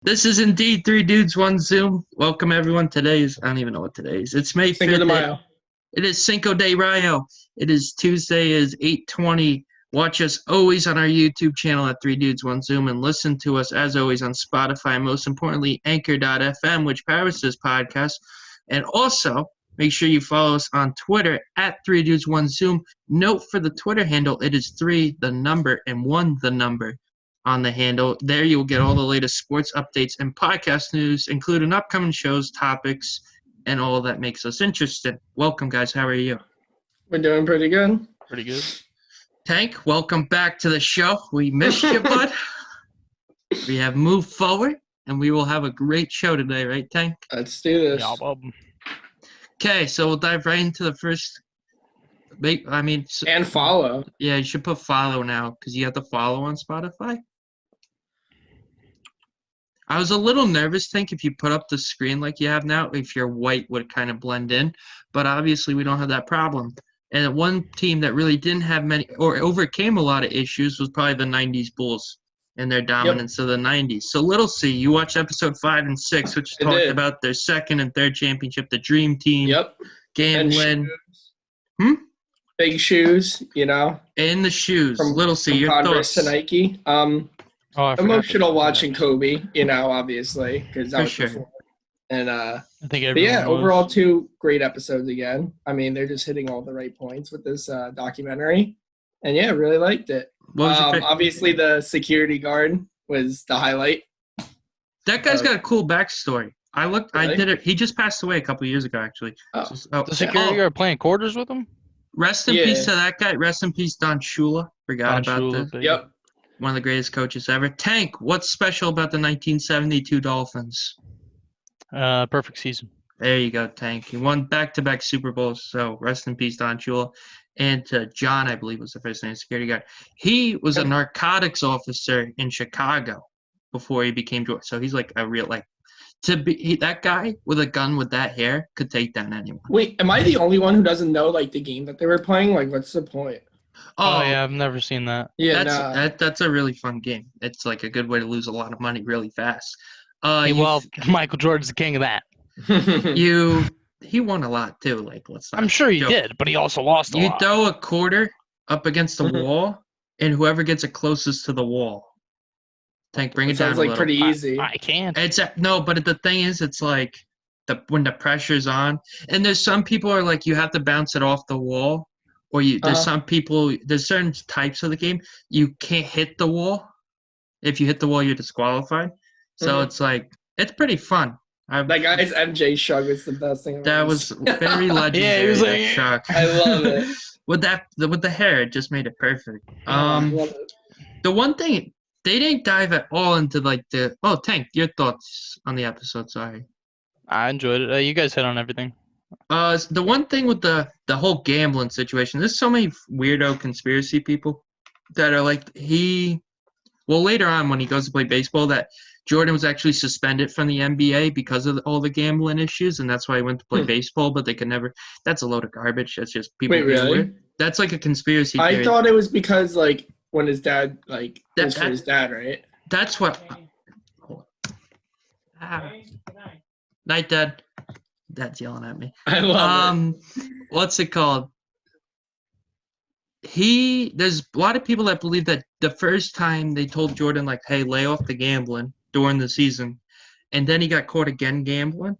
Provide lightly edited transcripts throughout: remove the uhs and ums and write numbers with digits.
This is indeed Three Dudes, One Zoom. Welcome, everyone. I don't even know what today is. It's May 5th. Cinco de Mayo. It is Cinco de Mayo. It is Tuesday, is 8:20. Watch us always on our YouTube channel at Three Dudes, One Zoom, and listen to us, as always, on Spotify, and most importantly, Anchor.fm, which powers this podcast. And also, make sure you follow us on Twitter at Three Dudes, One Zoom. Note for the Twitter handle, it is 3, the number, and 1, the number. On the handle. There you'll get all the latest sports updates and podcast news, including upcoming shows, topics, and all that makes us interested. Welcome, guys. How are you? We're doing pretty good. Pretty good. Tank, welcome back to the show. We missed you, bud. We have moved forward, and we will have a great show today, right, Tank? Let's do this. Okay, so we'll dive right into the first. And follow. Yeah, you should put follow now because you have to follow on Spotify. I was a little nervous, Tank, if you put up the screen like you have now, if your white would kind of blend in. But obviously we don't have that problem. And one team that really didn't have many or overcame a lot of issues was probably the 90s Bulls and their dominance of the 90s. So Little C, you watched episode 5 and 6, which talked about their second and third championship, the Dream Team. Yep. Gambling. Big shoes, you know. In the shoes. Little C, your Converse thoughts. to Nike. Emotional watching Kobe, you know, obviously, because that was before. And overall 2 great episodes again. I mean, they're just hitting all the right points with this documentary. And yeah, really liked it. Obviously, the security guard was the highlight. That guy's got a cool backstory. Really? I did it. He just passed away a couple of years ago, actually. The security guard playing quarters with him? Rest in peace to that guy. Rest in peace, Don Shula. Forgot about that. Yep. One of the greatest coaches ever. Tank, what's special about the 1972 Dolphins? Perfect season. There you go, Tank. He won back-to-back Super Bowls, so rest in peace, Don Shula. And to John, I believe was the first name, security guard. He was a narcotics officer in Chicago before he became George. So he's like a real, that guy with a gun with that hair could take down anyone. Wait, am I the only one who doesn't know, the game that they were playing? What's the point? Oh yeah, I've never seen that. Yeah, that's a really fun game. It's a good way to lose a lot of money really fast. Michael Jordan's the king of that. He won a lot too. I'm sure he did, but he also lost a lot. You throw a quarter up against the wall, and whoever gets it closest to the wall. Tank, bring it down a little. Sounds pretty easy. I can't. But the thing is, it's when the pressure's on, and there's some people are you have to bounce it off the wall, or there's some people, there's certain types of the game you can't hit the wall. If you hit the wall, you're disqualified. So it's it's pretty fun. That guy's MJ shrug was the best thing. That was very legendary. Yeah, he was shrug. I love it. with the hair, it just made it perfect. I love it. The one thing. They didn't dive at all into Tank, your thoughts on the episode, sorry. I enjoyed it. You guys hit on everything. The one thing with the whole gambling situation, there's so many weirdo conspiracy people that are later on when he goes to play baseball, that Jordan was actually suspended from the NBA because of all the gambling issues, and that's why he went to play baseball, but they could never. That's a load of garbage. That's just people. Wait, really? Weird. That's a conspiracy theory. I thought it was because when his dad was for his dad, right? That's what. Night, Dad. Dad's yelling at me. I love it. What's it called? There's a lot of people that believe that the first time they told Jordan hey, lay off the gambling during the season, and then he got caught again gambling,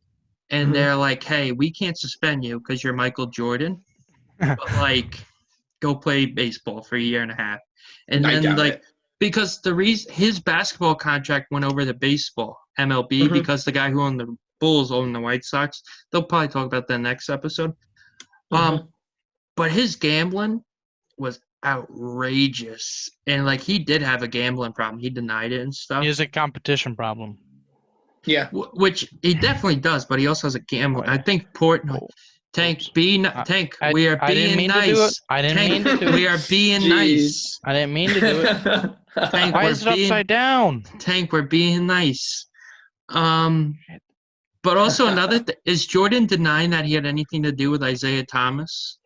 and they're like, hey, we can't suspend you because you're Michael Jordan, but go play baseball for a year and a half. And then because the reason his basketball contract went over to baseball, MLB, because the guy who owned the Bulls owned the White Sox. They'll probably talk about that next episode. But his gambling was outrageous. And he did have a gambling problem. He denied it and stuff. He has a competition problem. Yeah. Which he definitely does, but he also has a gambling. I think Tank, Tank, we are being nice. I didn't mean to do it. We are being nice. I didn't mean to do it. Tank, why is it upside down? Tank, we're being nice. But also another thing, is Jordan denying that he had anything to do with Isaiah Thomas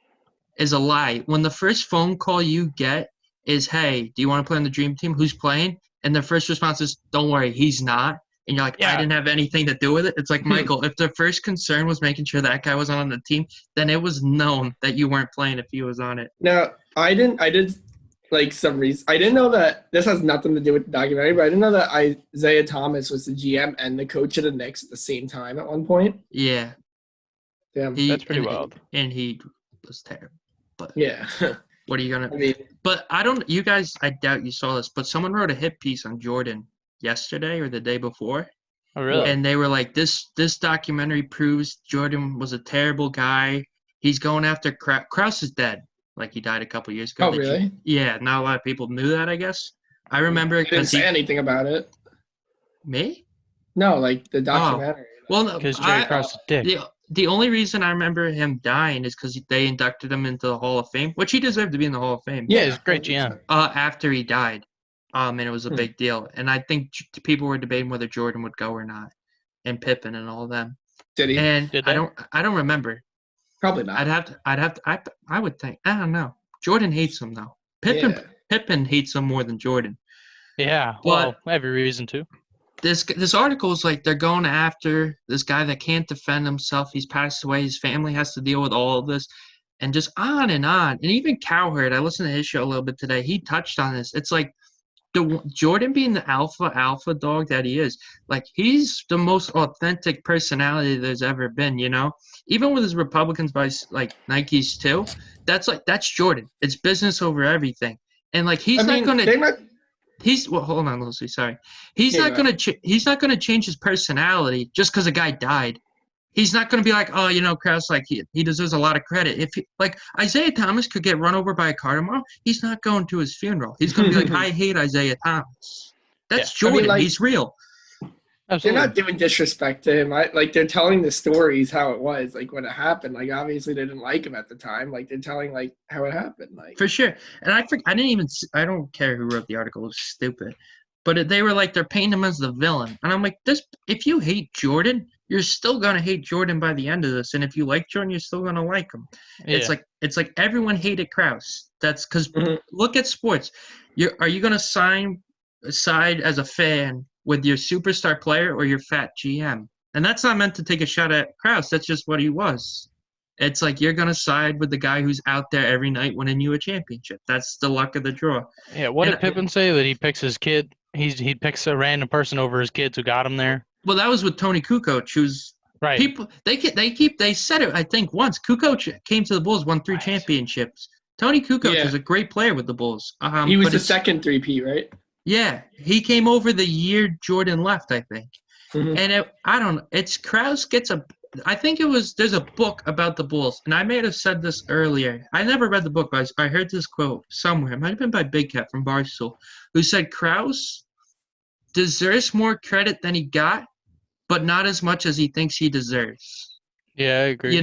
is a lie. When the first phone call you get is, hey, do you want to play on the Dream Team? Who's playing? And the first response is, don't worry, he's not. and you're like, I didn't have anything to do with it. It's like, Michael, if the first concern was making sure that guy wasn't on the team, then it was known that you weren't playing if he was on it. No, I did like some reason. I didn't know that this has nothing to do with the documentary, but I didn't know that Isaiah Thomas was the GM and the coach of the Knicks at the same time at one point. Yeah. Damn. That's pretty wild. And he was terrible. But yeah. What are you going to – I mean, but I don't – you guys, I doubt you saw this, but someone wrote a hit piece on Jordan yesterday or the day before. Oh, really? And they were like, this documentary proves Jordan was a terrible guy. He's going after – Krause is dead. Like, he died a couple years ago. Oh, really? Yeah, not a lot of people knew that, I guess. I remember – didn't say anything about it. Me? No, like the documentary. Well, no, because Jerry Krause is dick. The only reason I remember him dying is because they inducted him into the Hall of Fame, which he deserved to be in the Hall of Fame. Yeah, he's a great GM. After he died, and it was a big deal. And I think people were debating whether Jordan would go or not, and Pippen and all of them. Did he? And I don't remember. Probably not. I would think. I don't know. Jordan hates him though. Pippen hates him more than Jordan. Yeah, well, every reason to. This article is like they're going after this guy that can't defend himself. He's passed away. His family has to deal with all of this, and just on and on. And even Cowherd, I listened to his show a little bit today. He touched on this. It's like Jordan being the alpha dog that he is. Like, he's the most authentic personality there's ever been. You know, even with his Republicans by like Nikes too. That's Jordan. It's business over everything. And like he's not going to. Hold on, Lucy. Sorry. He's not gonna change his personality just because a guy died. He's not gonna be like, oh, Krause, like he deserves a lot of credit. If like Isaiah Thomas could get run over by a car tomorrow, he's not going to his funeral. He's gonna be like, I hate Isaiah Thomas. That's Jordan. He's real. Absolutely. They're not doing disrespect to him. They're telling the stories how it was, like when it happened. Like, obviously they didn't like him at the time. Like, they're telling like how it happened. Like, for sure. And I don't care who wrote the article. It was stupid. But they were like, they're painting him as the villain. And I'm like, if you hate Jordan, you're still gonna hate Jordan by the end of this. And if you like Jordan, you're still gonna like him. Yeah. It's like everyone hated Krause. That's because look at sports. Are you gonna side as a fan with your superstar player or your fat GM? And that's not meant to take a shot at Krause. That's just what he was. It's like you're going to side with the guy who's out there every night winning you a championship. That's the luck of the draw. Yeah, what did Pippen say? That he picks his kid? He picks a random person over his kids who got him there? Well, that was with Tony Kukoc, who's right. People they said it, I think, once. Kukoc came to the Bulls, won 3 championships. Tony Kukoc is a great player with the Bulls. He was the second 3P, right? Yeah, he came over the year Jordan left, I think. And it's Krause gets I think there's a book about the Bulls, and I may have said this earlier. I never read the book, but I heard this quote somewhere. It might have been by Big Cat from Barstool, who said Krause deserves more credit than he got, but not as much as he thinks he deserves. Yeah, I agree.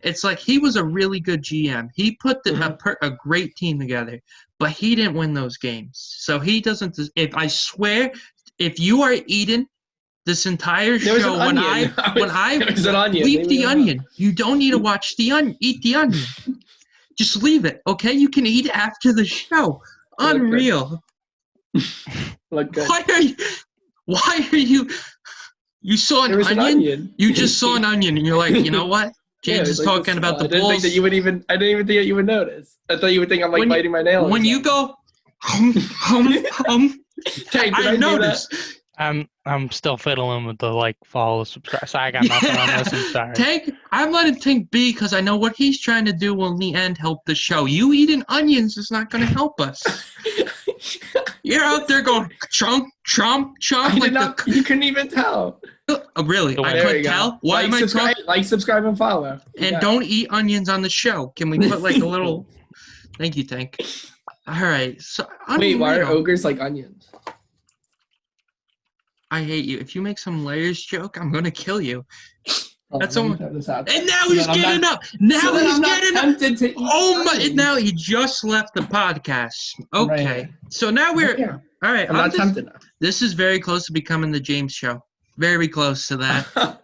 It's like he was a really good GM. He put a great team together, but he didn't win those games. So he doesn't. If you are eating this entire show, when I leave the onion, you don't need to watch the onion. Eat the onion. Just leave it, okay? You can eat after the show. Unreal. Look good. Why are you? You saw an onion? You just saw an onion, and you're like, you know what? James is talking about the Bulls. I didn't think that you would notice. I thought you would think I'm like biting my nail. When you go, Tank, I noticed. I'm still fiddling with the follow, subscribe. So I got nothing on this. I'm sorry. Tank, I'm letting Tank be because I know what he's trying to do will in the end help the show. You eating onions is not going to help us. You're out there going chomp, chomp, chomp. You couldn't even tell. Oh, really? I couldn't tell? Why am I talking? Like, subscribe, and follow. And don't eat onions on the show. Can we put a little... Thank you, Tank. All right. So, wait, why are ogres like onions? I hate you. If you make some layers joke, I'm going to kill you. That's almost. And now he's getting up. Now he's getting up. Oh my! Now he just left the podcast. Okay, right. So now we're all right. I'm not tempted now. This is very close to becoming the James show. Very close to that.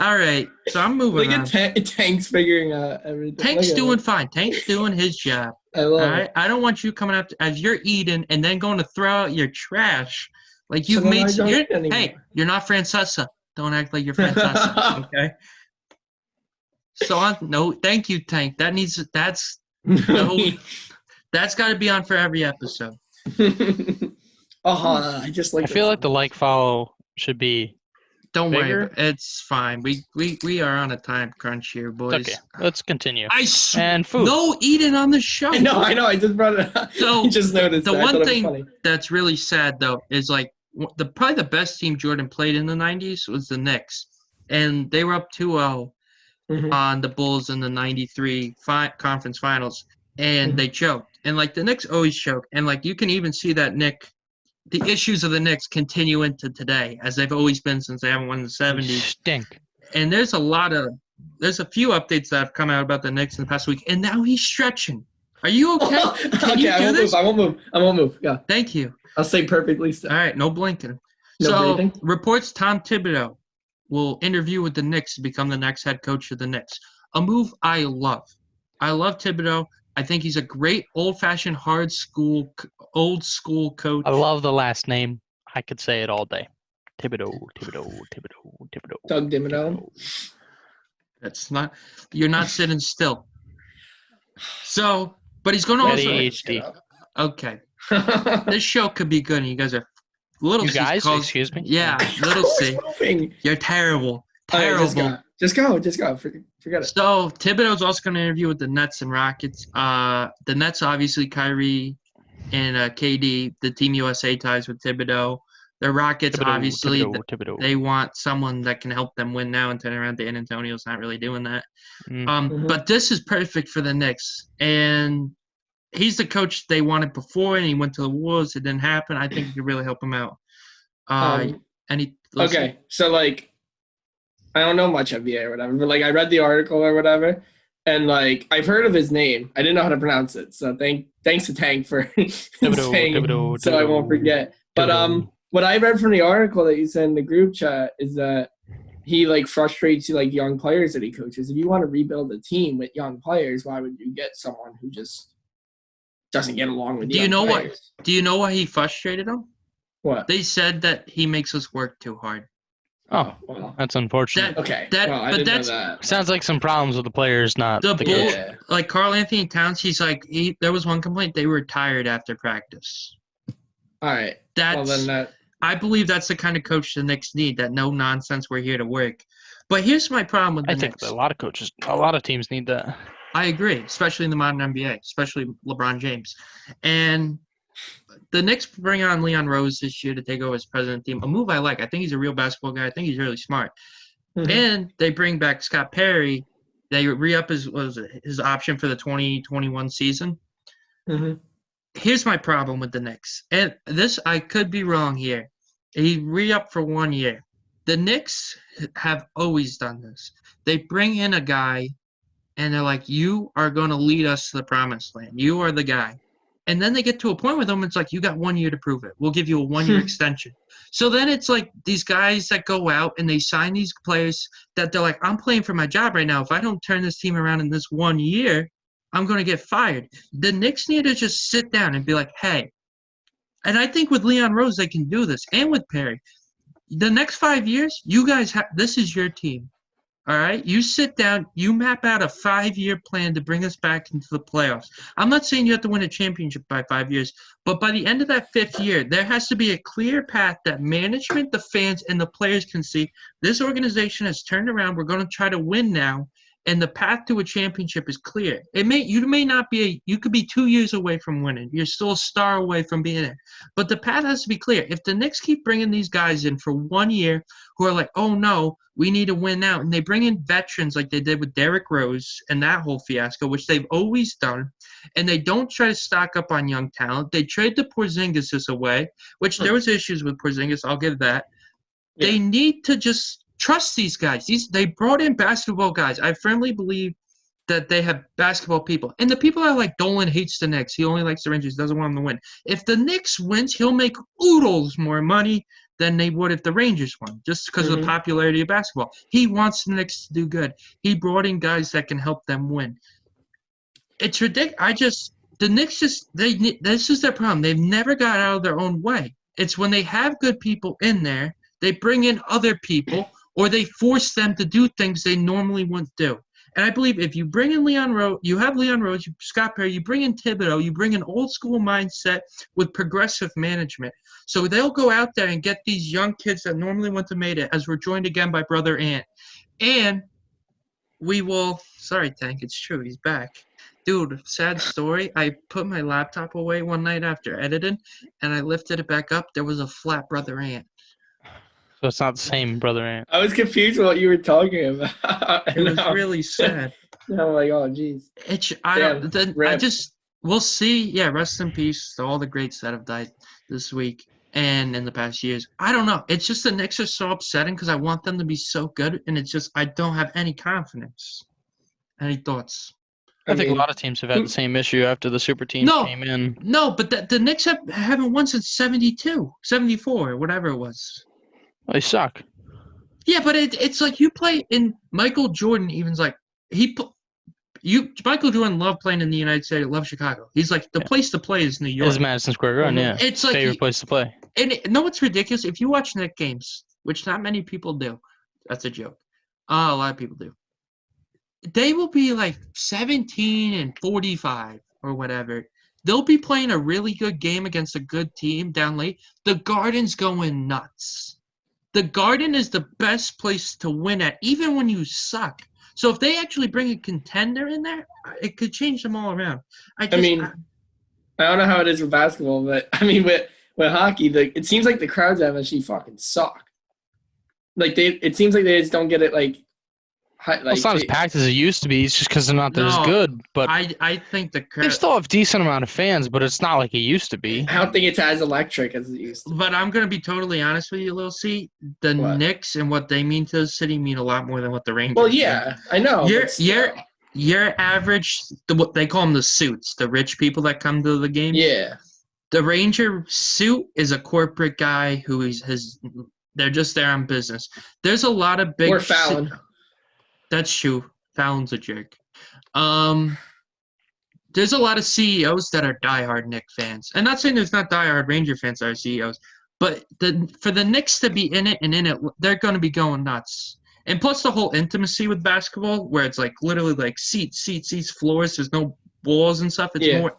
All right, so I'm moving on. Look at Tank's figuring out everything. Tank's doing fine. Tank's doing his job. I love it. I don't want you coming up as you're eating and then going to throw out your trash Like you're not Francesa. Don't act like you're Francesa, okay? So no, thank you, Tank. That's got to be on for every episode. I feel like the follow should be. Don't bigger. worry, it's fine. We are on a time crunch here, boys. Okay, let's continue. And food. No eating on the show. I know. I just brought it up. So I just noticed the one thing that's really sad though is like probably the best team Jordan played in the 90s was the Knicks, and they were up 2-0 on the Bulls in the 93 conference finals, and they choked. And like the Knicks always choke, and like you can even see that the issues of the Knicks continue into today, as they've always been since they haven't won in the 70s. Stink. And there's a few updates that have come out about the Knicks in the past week, and now he's stretching. Are you okay? I won't move. Yeah. Thank you. I'll stay perfectly still. All right, no blinking. No breathing. Reports Tom Thibodeau will interview with the Knicks to become the next head coach of the Knicks. A move I love. I love Thibodeau. I think he's a great old-fashioned, old school coach. I love the last name. I could say it all day. Thibodeau. Doug Thibodeau. That's not. You're not sitting still. So, but he's going to also. ADHD. Okay. This show could be good, and you guys are little. You guys, excuse me. Yeah, little C. You're terrible. Terrible. Right, just go. Forget it. So Thibodeau's also going to interview with the Nets and Rockets. The Nets, obviously, Kyrie and KD, the Team USA ties with Thibodeau. The Rockets, obviously, they want someone that can help them win now and turn around. Dan Antonio's not really doing that. But this is perfect for the Knicks. And he's the coach they wanted before, and he went to the Wolves. It didn't happen. I think he could really help them out. Okay, so, like, I don't know much NBA or whatever, but, like, I read the article or whatever, and, like, I've heard of his name. I didn't know how to pronounce it, so thanks to Tank for saying it so I won't forget. But what I read from the article that you sent in the group chat is that he, like, frustrates, like, young players that he coaches. If you want to rebuild a team with young players, why would you get someone who just doesn't get along with young players? Do you know why he frustrated them? What? They said that he makes us work too hard. Oh, well, that's unfortunate. I didn't know that. Sounds like some problems with the players, not the coach. Like Karl Anthony Towns, he's like, there was one complaint, they were tired after practice. All right. I believe that's the kind of coach the Knicks need, that no nonsense, we're here to work. But here's my problem with the Knicks. I think a lot of teams need that. I agree, especially in the modern NBA, especially LeBron James. And the Knicks bring on Leon Rose this year to take over as president of the team, a move I like. I think he's a real basketball guy. I think he's really smart. And they bring back Scott Perry. They re-up his option for the 2021 season. Here's my problem with the Knicks. And this, I could be wrong here. He re-up for 1 year. The Knicks have always done this. They bring in a guy, and they're like, you are going to lead us to the promised land. You are the guy. And then they get to a point with them, it's like, you got 1 year to prove it. We'll give you a 1 year extension. So then it's like these guys that go out and they sign these players that they're like, I'm playing for my job right now. If I don't turn this team around in this 1 year, I'm going to get fired. The Knicks need to just sit down and be like, hey. And I think with Leon Rose, they can do this. And with Perry. The next 5 years, you guys this is your team. All right? You sit down. You map out a 5-year plan to bring us back into the playoffs. I'm not saying you have to win a championship by 5 years, but by the end of that 5th year, there has to be a clear path that management, the fans, and the players can see. This organization has turned around. We're going to try to win now, and the path to a championship is clear. You may not be you could be 2 years away from winning. You're still a star away from being there. But the path has to be clear. If the Knicks keep bringing these guys in for 1 year who are like, oh, no, we need to win now, and they bring in veterans like they did with Derrick Rose and that whole fiasco, which they've always done, and they don't try to stock up on young talent. They trade the Porzingis this away, which there was issues with Porzingis. I'll give that. Yeah. They need to just trust these guys. They brought in basketball guys. I firmly believe that they have basketball people. And the people are like, Dolan hates the Knicks. He only likes the Rangers, doesn't want them to win. If the Knicks wins, he'll make oodles more money than they would if the Rangers won, just because of the popularity of basketball. He wants the Knicks to do good. He brought in guys that can help them win. It's ridiculous. The Knicks this is their problem. They've never got out of their own way. It's when they have good people in there, they bring in other people, or they force them to do things they normally wouldn't do. And I believe if you bring in Leon Rose, you have Leon Rose, Scott Perry, you bring in Thibodeau, you bring an old school mindset with progressive management. So they'll go out there and get these young kids that normally wouldn't have made it, as we're joined again by Brother Ant. And we will – sorry, Tank, it's true. He's back. Dude, sad story. I put my laptop away one night after editing, and I lifted it back up. There was a flat Brother Ant. So it's not the same Brother Ant. I was confused with what you were talking about. It was really sad. I'm like, oh, geez. We'll see. Yeah, rest in peace to all the greats that have died this week and in the past years. I don't know. It's just the Knicks are so upsetting because I want them to be so good, and it's just I don't have any confidence. Any thoughts? I think a lot of teams have had the same issue after the super teams came in. No, but the Knicks haven't won since 72, 74, whatever it was. Well, they suck. Yeah, but it's like you play in Michael Jordan. Even's like Michael Jordan loved playing in the United States. Loved Chicago. He's like the place to play is New York. It's Madison Square Garden. Yeah, it's like favorite place to play. And what's ridiculous? If you watch Knicks games, which not many people do, that's a joke. A lot of people do. They will be like 17-45 or whatever. They'll be playing a really good game against a good team down late. The Garden's going nuts. The Garden is the best place to win at, even when you suck. So if they actually bring a contender in there, it could change them all around. I don't know how it is with basketball, but I mean with hockey, it seems like the crowds actually fucking suck. Like it seems like they just don't get it it's not as packed as it used to be. It's just because they're not as good. But I think the crowd. They still have a decent amount of fans, but it's not like it used to be. I don't think it's as electric as it used to. But I'm going to be totally honest with you, Lil C. The Knicks and what they mean to the city mean a lot more than what the Rangers. Well, yeah, I know. Your average, what they call them the suits, the rich people that come to the games. Yeah. The Ranger suit is a corporate guy who they're just there on business. There's a lot of big. Or Fallon. That's true. Fallon's a jerk. There's a lot of CEOs that are diehard Knicks fans. I'm not saying there's not diehard Ranger fans that are CEOs, but for the Knicks to be in it, they're going to be going nuts. And plus the whole intimacy with basketball, where it's like literally like seats, floors. There's no walls and stuff.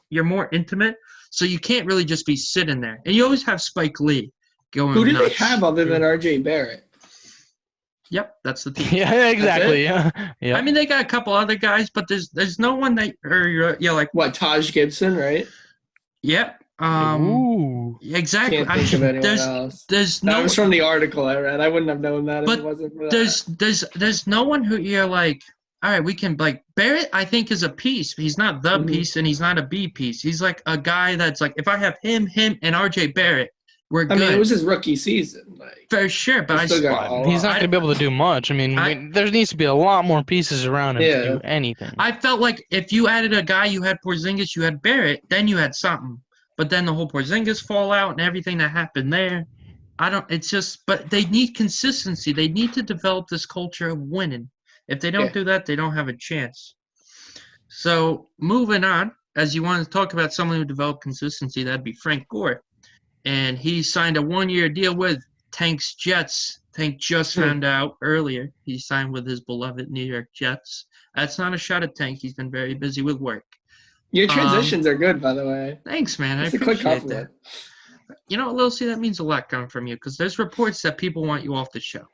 You're more intimate, so you can't really just be sitting there. And you always have Spike Lee going. Who do nuts. They have other than RJ Barrett? Yep, that's the team. Yeah, exactly. Yeah. I mean, they got a couple other guys, but there's no one that like what, Taj Gibson, right? Yep. Ooh. Exactly. Can't think of anyone else. That was from the article I read. I wouldn't have known that if it wasn't for that. There's no one who you're like, all right, we can like Barrett. I think is a piece. He's not the piece, and he's not a B piece. He's like a guy that's like, if I have him, and RJ Barrett. We're good. I mean, it was his rookie season. For sure, but he's not going to be able to do much. I mean, there needs to be a lot more pieces around him to do anything. I felt like if you added a guy, you had Porzingis, you had Barrett, then you had something. But then the whole Porzingis fallout and everything that happened there, but they need consistency. They need to develop this culture of winning. If they don't do that, they don't have a chance. So moving on, as you want to talk about someone who developed consistency, that'd be Frank Gore. And he signed a 1-year deal with Tank's Jets. Tank just found out earlier he signed with his beloved New York Jets. That's not a shot at Tank. He's been very busy with work. Your transitions are good, by the way. Thanks, man. It's I appreciate that. You know, Lil C, that means a lot coming from you because there's reports that people want you off the show.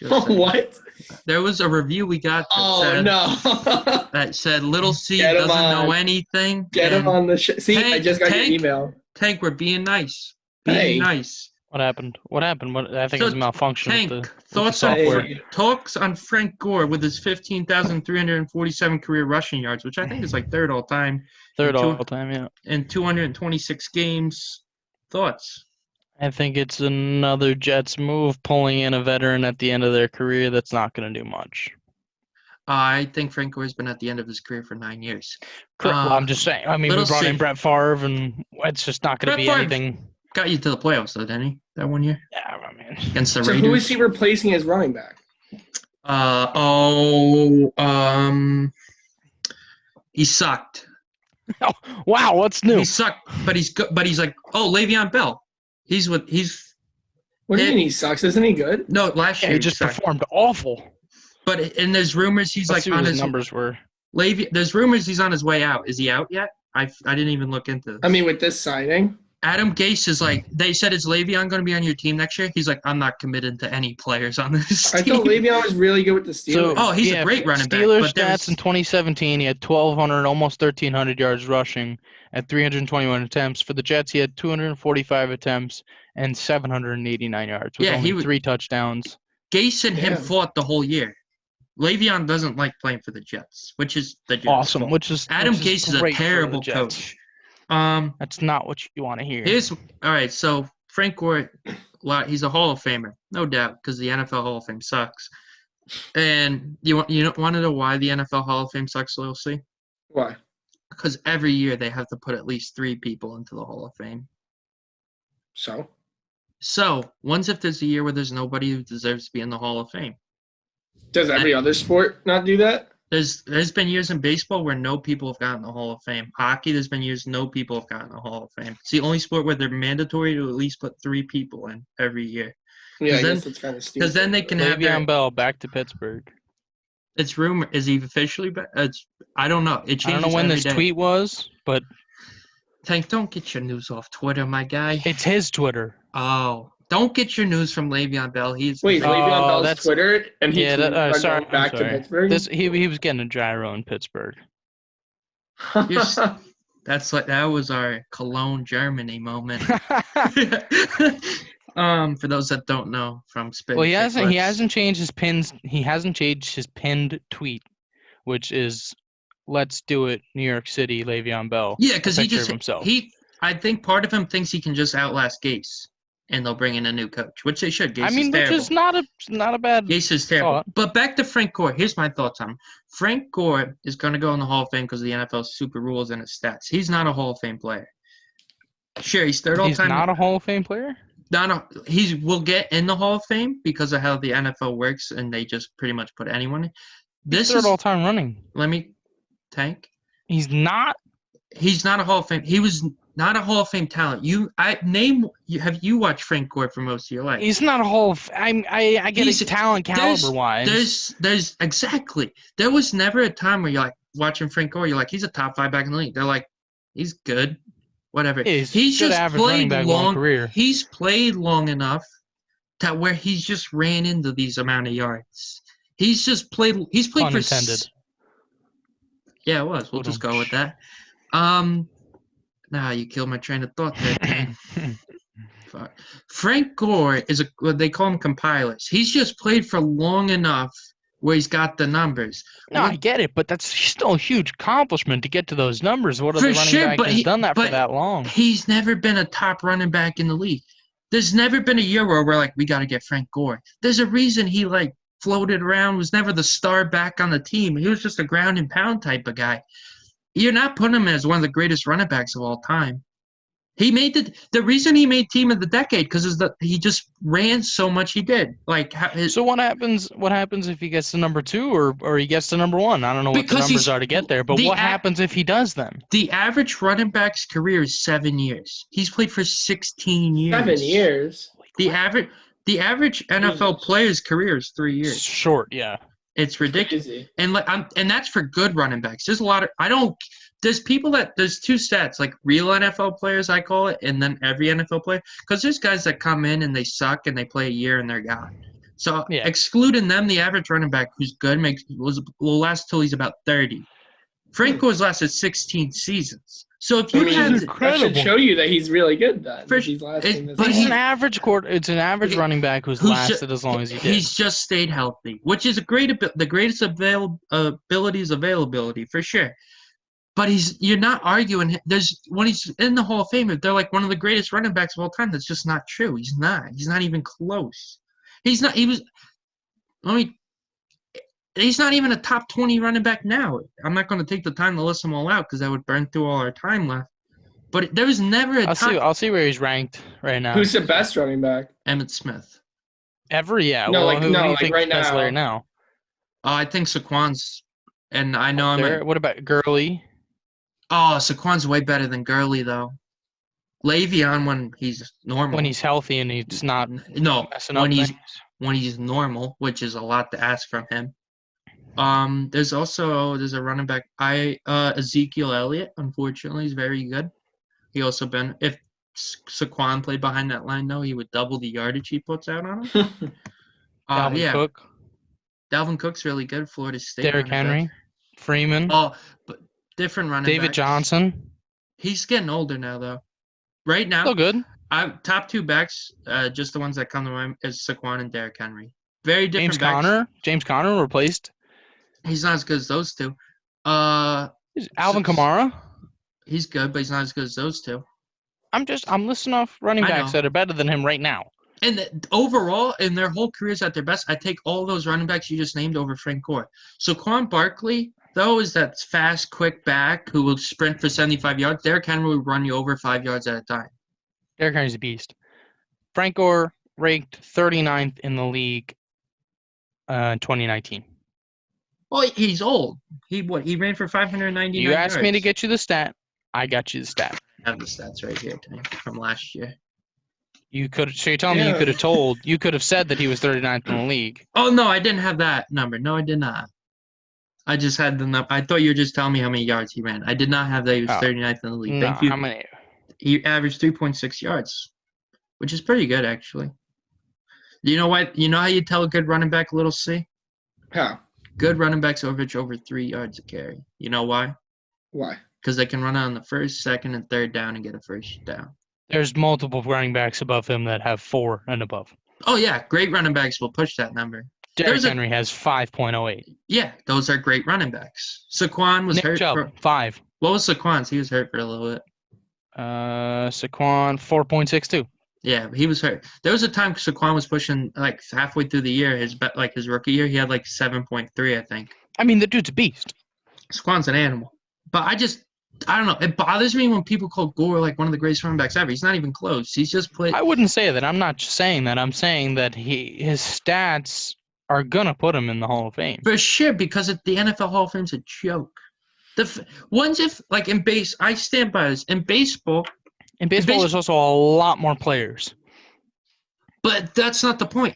What? There was a review we got that said Little C doesn't know anything. Get him on the show. See, Tank, I just got your email. Tank, we're being nice. Nice. What happened? I think it was a malfunction. Tank, with thoughts talks on Frank Gore with his 15,347 career rushing yards, which I think is like third all time. Yeah. In 226 games. Thoughts? I think it's another Jets move, pulling in a veteran at the end of their career that's not going to do much. I think Frank Gore's been at the end of his career for 9 years. Correct. Well, I'm just saying. I mean, we brought in Brett Favre, and it's just not going to be anything. Got you to the playoffs, though, didn't he? That 1 year? Yeah, I mean. Against the Raiders. So who is he replacing as running back? He sucked. Oh, wow, what's new? He sucked, but he's good. But he's like, Le'Veon Bell. What do you mean he sucks? Isn't he good? No, last year he just performed awful. But and there's rumors he's Let's see on what his numbers were. There's rumors he's on his way out. Is he out yet? I didn't even look into this. I mean, with this signing, Adam Gase is like, they said, is Le'Veon going to be on your team next year? He's like, I'm not committed to any players on this team. I thought Le'Veon was really good with the Steelers. He's a great running back. Steelers stats in 2017, he had 1,200, almost 1,300 yards rushing at 321 attempts. For the Jets, he had 245 attempts and 789 yards with only 3 touchdowns. Gase and him fought the whole year. Le'Veon doesn't like playing for the Jets, which is the Jets' awesome. fault. Adam Gase is a terrible coach. That's not what you want to hear. All right, so Frank Gore, he's a Hall of Famer, no doubt, because the NFL Hall of Fame sucks. And you want to know why the NFL Hall of Fame sucks, Lil C? Why? Because every year they have to put at least 3 people into the Hall of Fame. So, once if there's a year where there's nobody who deserves to be in the Hall of Fame. Does every other sport not do that? There's been years in baseball where no people have gotten the Hall of Fame. Hockey, there's been years no people have gotten the Hall of Fame. It's the only sport where they're mandatory to at least put 3 people in every year. Yeah, I guess that's kind of stupid. Because then they can have Le'Veon Bell back to Pittsburgh. It's rumor. Is he officially back? I don't know. It changes. I don't know when this tweet was, but Tank, don't get your news off Twitter, my guy. It's his Twitter. Oh. Don't get your news from Le'Veon Bell. Le'Veon Bell's Twitter, and he tweeted back to Pittsburgh. He was getting a gyro in Pittsburgh. That was our Cologne, Germany moment. For those that don't know from Spin. Well, he hasn't changed his pins. He hasn't changed his pinned tweet, which is "Let's do it, New York City, Le'Veon Bell." Yeah, because I think part of him thinks he can just outlast Gase. And they'll bring in a new coach, which they should. Gase is terrible. Which is not a bad. Gase is terrible. Thought. But back to Frank Gore. Here's my thoughts on him. Frank Gore is going to go in the Hall of Fame because of the NFL's super rules and its stats. He's not a Hall of Fame player. Sure, he's third all time. He's not a Hall of Fame player? He will get in the Hall of Fame because of how the NFL works, and they just pretty much put anyone in. He's third all time running. Tank. He's not. He's not a Hall of Fame. He was not a Hall of Fame talent. Have you watched Frank Gore for most of your life? He's not a Hall of Fame. I get his talent caliber wise. There's exactly. There was never a time where you're like watching Frank Gore. You're like, he's a top 5 back in the league. They're like, he's good, whatever. He's just played long. Career. He's played long enough to where he's just ran into these amount of yards. He's just played. He's played for. Unintended. Yeah, it was. We'll just go with that. You killed my train of thought there. Frank Gore is what they call him compilers. He's just played for long enough where he's got the numbers. No, I get it, but that's still a huge accomplishment to get to those numbers. What other running back has done that for that long? He's never been a top running back in the league. There's never been a year where we're like, we got to get Frank Gore. There's a reason he floated around, was never the star back on the team. He was just a ground and pound type of guy. You're not putting him as one of the greatest running backs of all time. He made the reason he made team of the decade because he just ran so much. He did So what happens? What happens if he gets to number 2 or he gets to number 1? I don't know what the numbers are to get there, but what happens if he does then? The average running back's career is 7 years. He's played for 16 years. 7 years. The average NFL player's career is 3 years. Short, yeah. It's ridiculous, and that's for good running backs. There's a lot of there's 2 stats, real NFL players I call it, and then every NFL player, because there's guys that come in and they suck and they play a year and they're gone. So excluding them, the average running back who's good will last till he's about 30. Frank Gore's lasted 16 seasons. So if that should show you that he's really good then. He's lasting this long. He's an average running back who's lasted as long as he did. He's just stayed healthy, which is the greatest ability is availability for sure. But you're not arguing. When he's in the Hall of Fame, they're like one of the greatest running backs of all time. That's just not true. He's not. He's not even close. He's not. He's not even a top 20 running back now. I'm not going to take the time to list them all out because that would burn through all our time left. But there was never a time. I'll see where he's ranked right now. Who's the best running back? Emmitt Smith. Ever? Yeah. No, who do you think right is right now? I think Saquon's, and I know What about Gurley? Oh, Saquon's way better than Gurley though. Le'Veon when he's normal. When he's healthy and he's not messing up things. When he's normal, which is a lot to ask from him. There's a running back. Ezekiel Elliott, unfortunately, is very good. He also if Saquon played behind that line, though, he would double the yardage he puts out on him. Dalvin Cook. Dalvin Cook's really good. Florida State. Derrick Henry. Freeman. Oh, but different running David backs. Johnson. He's getting older now, though. Right now, still good. Top 2 backs, just the ones that come to mind, is Saquon and Derrick Henry. Very different backs. James Conner replaced. He's not as good as those two. Alvin Kamara. He's good, but he's not as good as those two. I'm listing off running backs that are better than him right now. And overall, in their whole careers at their best, I take all those running backs you just named over Frank Gore. Saquon Barkley, though, is that fast, quick back who will sprint for 75 yards. Derrick Henry will run you over 5 yards at a time. Derrick Henry's a beast. Frank Gore ranked 39th in the league in 2019. Well, he's old. He ran for 599 yards. You asked me to get you the stat. I got you the stat. I have the stats right here from last year. So you're telling me you could have said that he was 39th in the league. Oh, no, I didn't have that number. No, I did not. I just had the number. I thought you were just telling me how many yards he ran. I did not have that he was 39th in the league. Thank you. How many? He averaged 3.6 yards, which is pretty good, actually. You know what? You know how you tell a good running back, little C? How? Good running backs average over 3 yards a carry. You know why? Why? Because they can run on the first, second, and third down and get a first down. There's multiple running backs above him that have 4 and above. Oh, yeah. Great running backs will push that number. Derrick Henry has 5.08. Yeah, those are great running backs. Saquon was hurt. Chubb, 5. What was Saquon's? He was hurt for a little bit. Saquon, 4.62. Yeah, he was hurt. There was a time Saquon was pushing like halfway through the year. His rookie year, he had like 7.3, I think. I mean, the dude's a beast. Saquon's an animal. But I don't know. It bothers me when people call Gore like one of the greatest running backs ever. He's not even close. He's just played. I wouldn't say that. I'm not saying that. I'm saying that his stats are gonna put him in the Hall of Fame for sure. Because the NFL Hall of Fame's a joke. I stand by this. In baseball, there's also a lot more players. But that's not the point.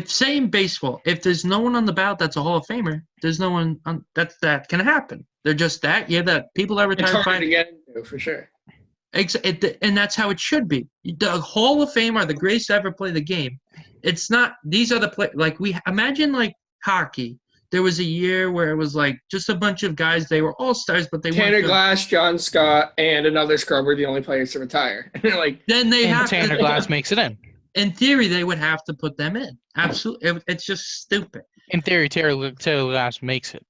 Say in baseball, if there's no one on the ballot that's a Hall of Famer, there's no one that can happen. They're just that. Yeah, that people that retire. It's hard to get into, for sure. And that's how it should be. The Hall of Fame are the greatest to ever play the game. It's not. These are the play. Imagine hockey. There was a year where it was just a bunch of guys. They were all stars, but they Tanner Glass, John Scott, and another scrub were the only players to retire. Tanner Glass makes it in. In theory, they would have to put them in. Absolutely, it's just stupid. In theory, Taylor Glass makes it.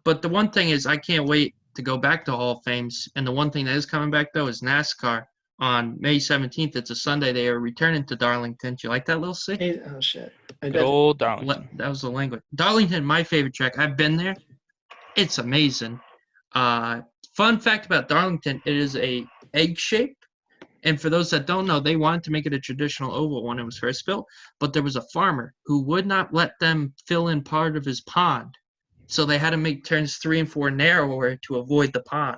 But the one thing is, I can't wait to go back to Hall of Fames. And the one thing that is coming back though is NASCAR on May 17th. It's a Sunday. They are returning to Darlington. Do you like that little city? Oh shit! Old Darlington. That was the language. Darlington, my favorite track. I've been there. It's amazing. Fun fact about Darlington: it is a egg shape. And for those that don't know, they wanted to make it a traditional oval when it was first built, but there was a farmer who would not let them fill in part of his pond. So they had to make turns 3 and 4 narrower to avoid the pond.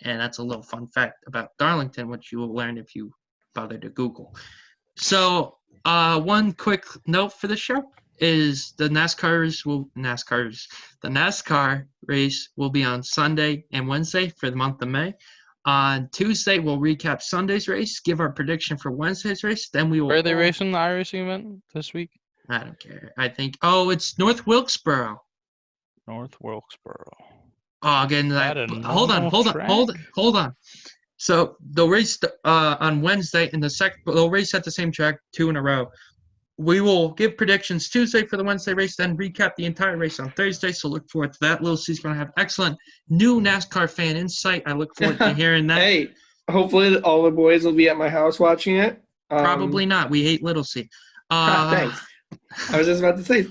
And that's a little fun fact about Darlington, which you will learn if you bother to Google. So one quick note for the show is the NASCAR race will be on Sunday and Wednesday for the month of May. On Tuesday, we'll recap Sunday's race, give our prediction for Wednesday's race. Then we will. Where are they racing the iRacing event this week? I don't care. I think. Oh, it's North Wilkesboro. North Wilkesboro. Oh, again, hold on. So they'll race on Wednesday, and they'll race at the same track 2 in a row. We will give predictions Tuesday for the Wednesday race, then recap the entire race on Thursday. So look forward to that. Little C's going to have excellent new NASCAR fan insight. I look forward to hearing that. Hey, hopefully all the boys will be at my house watching it. Probably not. We hate Little C. Thanks. I was just about to say,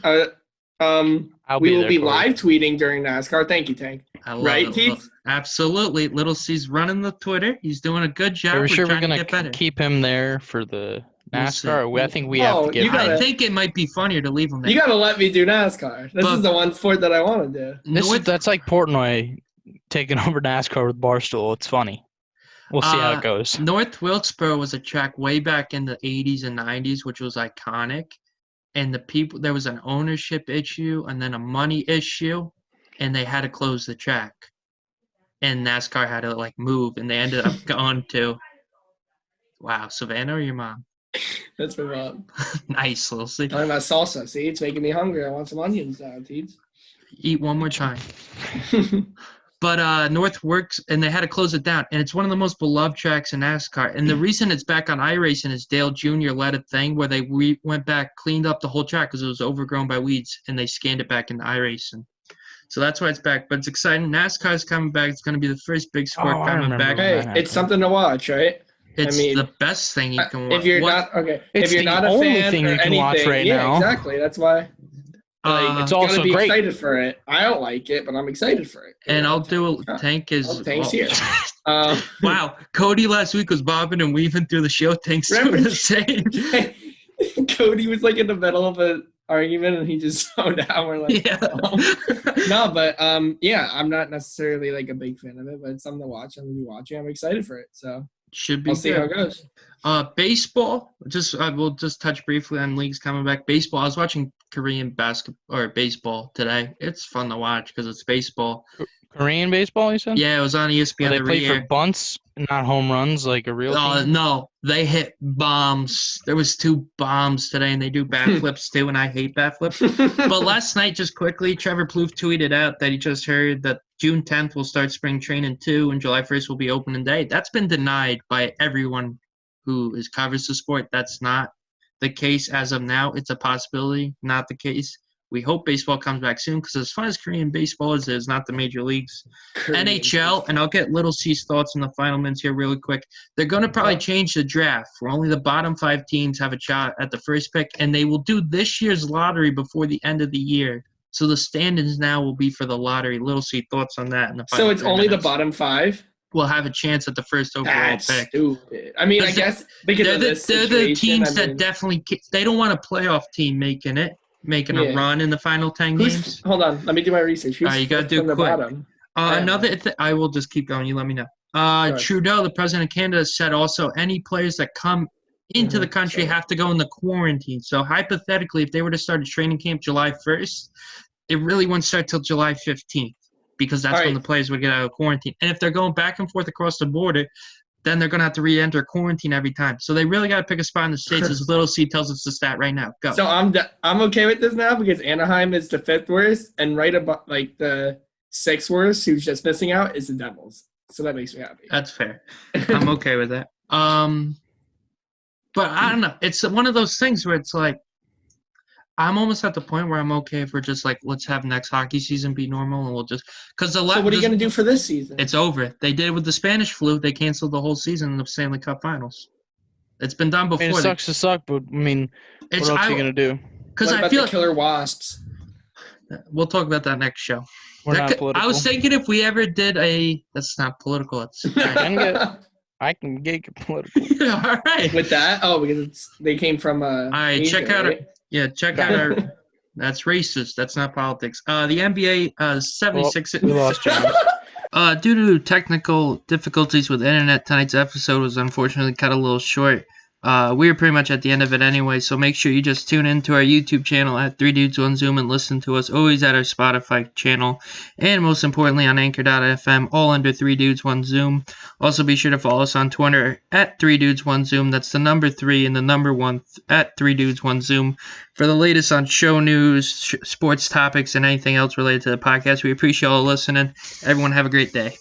we will be live tweeting during NASCAR. Thank you, Tank. Right, Keith? Absolutely. Little C's running the Twitter. He's doing a good job. We're sure we're going to keep him there for the NASCAR. I think we have to give. I think it might be funnier to leave him there. You got to let me do NASCAR. This is the one sport that I want to do. That's like Portnoy taking over NASCAR with Barstool. It's funny. We'll see how it goes. North Wilkesboro was a track way back in the 80s and 90s, which was iconic. And there was an ownership issue and then a money issue, and they had to close the track. And NASCAR had to move, and they ended up going to, wow, Savannah or your mom? That's my mom. Nice, little see. Talking about salsa. See, it's making me hungry. I want some onions now, Teeds. Eat one more time. But North works, and they had to close it down. And it's one of the most beloved tracks in NASCAR. And the reason it's back on iRacing is Dale Jr. led a thing where they went back, cleaned up the whole track because it was overgrown by weeds, and they scanned it back into iRacing. So that's why it's back. But it's exciting. NASCAR's coming back. It's going to be the first big sport coming back. Hey, it's something to watch, right? It's the best thing you can watch. If you're not if you're not a fan thing you can anything, watch right now. Exactly. That's why. It's also be great. Excited for it. I don't like it, but I'm excited for it. And I'll do a Tank is. Tank's here. Wow, Cody last week was bobbing and weaving through the show. Tank's doing the same. Cody was in the middle of an argument and he just zoned out. We're yeah. No, but I'm not necessarily a big fan of it, but it's something to watch. I'm gonna be watching. I'm excited for it. So should be. I'll see how it goes. Baseball. We'll just touch briefly on leagues coming back. Baseball. I was watching Korean basketball or baseball today. It's fun to watch because it's baseball. Korean baseball, you said? Yeah, it was on ESPN. They play for bunts, not home runs, like a real team? No, they hit bombs. There was 2 bombs today, and they do bat flips too, and I hate bat flips. But last night, just quickly, Trevor Plouffe tweeted out that he just heard that June 10th will start spring training too, and July 1st will be opening day. That's been denied by everyone who covers the sport. That's not the case as of now. It's a possibility, not the case. We hope baseball comes back soon because as fun as Korean baseball is not the major leagues. NHL, and I'll get Little C's thoughts in the final minutes here really quick. They're going to probably change the draft where only the bottom 5 teams have a shot at the first pick, and they will do this year's lottery before the end of the year. So the standings now will be for the lottery. Little C, thoughts on that in the final So it's only the bottom 5? Will have a chance at the first overall That's pick. Stupid. I mean, I guess because they're the teams that definitely – they don't want a playoff team making a run in the final 10 games. Hold on. Let me do my research. Who's you got to do it quick. I will just keep going. You let me know. Trudeau, the president of Canada, said also any players that come into the country have to go in the quarantine. So hypothetically, if they were to start a training camp July 1st, it really wouldn't start till July 15th because that's when the players would get out of quarantine. And if they're going back and forth across the border, then they're going to have to re-enter quarantine every time. So they really got to pick a spot in the States, as Little C tells us the stat right now. Go. So I'm okay with this now because Anaheim is the 5th worst, and right above the 6th worst, who's just missing out, is the Devils. So that makes me happy. That's fair. I'm okay with that. But I don't know. It's one of those things where it's I'm almost at the point where I'm okay if we're just let's have next hockey season be normal and we'll just because So what are you going to do for this season? It's over. They did it with the Spanish flu. They canceled the whole season in the Stanley Cup Finals. It's been done before. It sucks to suck, but what else are you going to do? Because I feel the killer wasps. We'll talk about that next show. We're not political. I was thinking if we ever did that's not political. It's I can get political. All right. With that, because they came from all right, Asia, check out right? check out our that's racist. That's not politics. The NBA 76 we lost James. Due to technical difficulties with internet, tonight's episode was unfortunately cut a little short. We were pretty much at the end of it anyway, so make sure you just tune into our YouTube channel at 3 Dudes 1 Zoom and listen to us always at our Spotify channel, and most importantly on Anchor.fm, all under 3 Dudes 1 Zoom. Also be sure to follow us on Twitter at 3 Dudes 1 Zoom. That's the number 3 and the number 1 at 3 Dudes 1 Zoom for the latest on show news, sports topics, and anything else related to the podcast. We appreciate all listening. Everyone have a great day.